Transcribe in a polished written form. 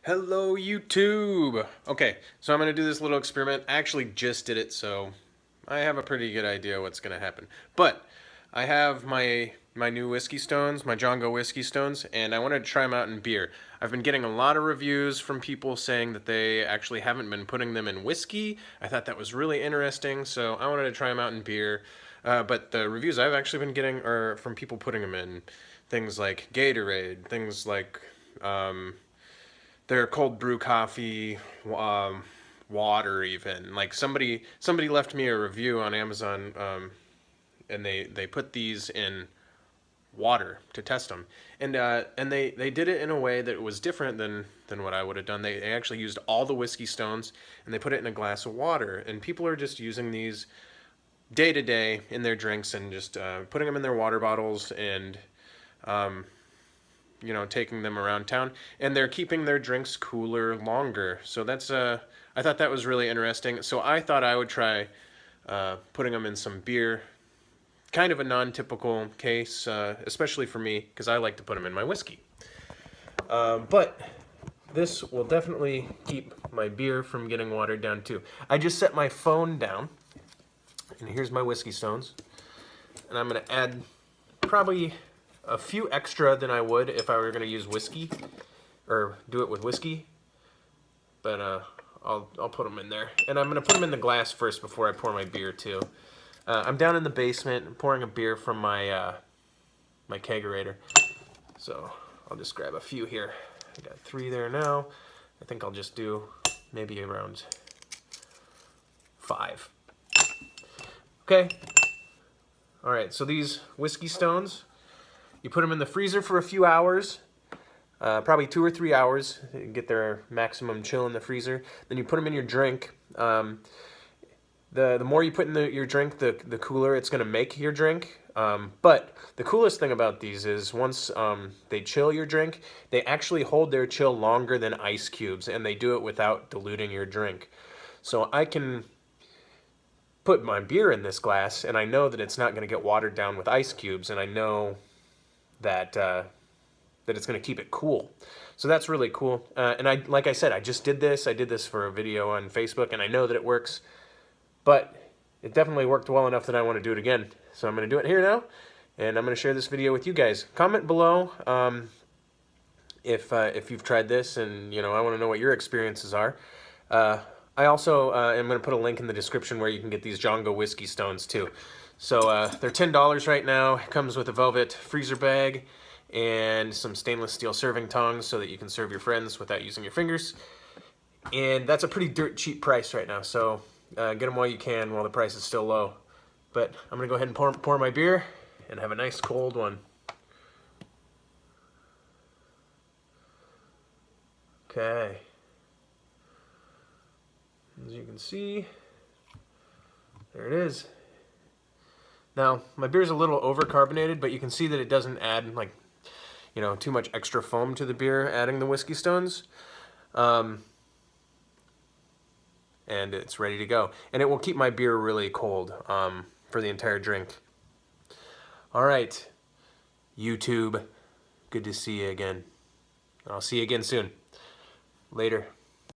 Hello YouTube! Okay, so I'm going to do this little experiment. I actually just did it, so I have a pretty good idea what's going to happen. But I have my new whiskey stones, my JONGO whiskey stones, and I wanted to try them out in beer. I've been getting a lot of reviews from people saying that they actually haven't been putting them in whiskey. I thought that was really interesting, so I wanted to try them out in beer. But the reviews I've actually been getting are from people putting them in things like Gatorade, things like their cold brew coffee, water even. Like somebody left me a review on Amazon, and they put these in water to test them, and they did it in a way that was different than what I would have done. They actually used all the whiskey stones and they put it in a glass of water, and people are just using these day to day in their drinks and just putting them in their water bottles and taking them around town, and they're keeping their drinks cooler longer. So that's I thought that was really interesting. So I thought I would try putting them in some beer. Kind of a non-typical case, especially for me, because I like to put them in my whiskey. But this will definitely keep my beer from getting watered down too. I just set my phone down, and here's my whiskey stones. And I'm going to add probably a few extra than I would if I were going to use whiskey, or do it with whiskey. But I'll put them in there. And I'm going to put them in the glass first before I pour my beer too. I'm down in the basement pouring a beer from my my kegerator. So I'll just grab a few here. I got 3 there now. I think I'll just do maybe around 5. Okay. All right, so these whiskey stones, you put them in the freezer for a few hours, probably 2 or 3 hours, get their maximum chill in the freezer. Then you put them in your drink. The more you put in your drink, the cooler it's going to make your drink. But the coolest thing about these is once they chill your drink, they actually hold their chill longer than ice cubes, and they do it without diluting your drink. So I can put my beer in this glass, and I know that it's not going to get watered down with ice cubes, and I know that that it's going to keep it cool. So that's really cool. And like I said, I just did this. I did this for a video on Facebook, and I know that it works. But it definitely worked well enough that I want to do it again. So I'm going to do it here now, and I'm going to share this video with you guys. Comment below if you've tried this, and I want to know what your experiences are. I also am going to put a link in the description where you can get these JONGO whiskey stones too. So they're $10 right now. It comes with a velvet freezer bag and some stainless steel serving tongs so that you can serve your friends without using your fingers. And that's a pretty dirt cheap price right now. So get them while you can, while the price is still low. But I'm going to go ahead and pour my beer and have a nice cold one. Okay. As you can see, there it is. Now, my beer's a little over-carbonated, but you can see that it doesn't add, like, too much extra foam to the beer, adding the whiskey stones. And it's ready to go. And it will keep my beer really cold for the entire drink. All right, YouTube, good to see you again. I'll see you again soon. Later.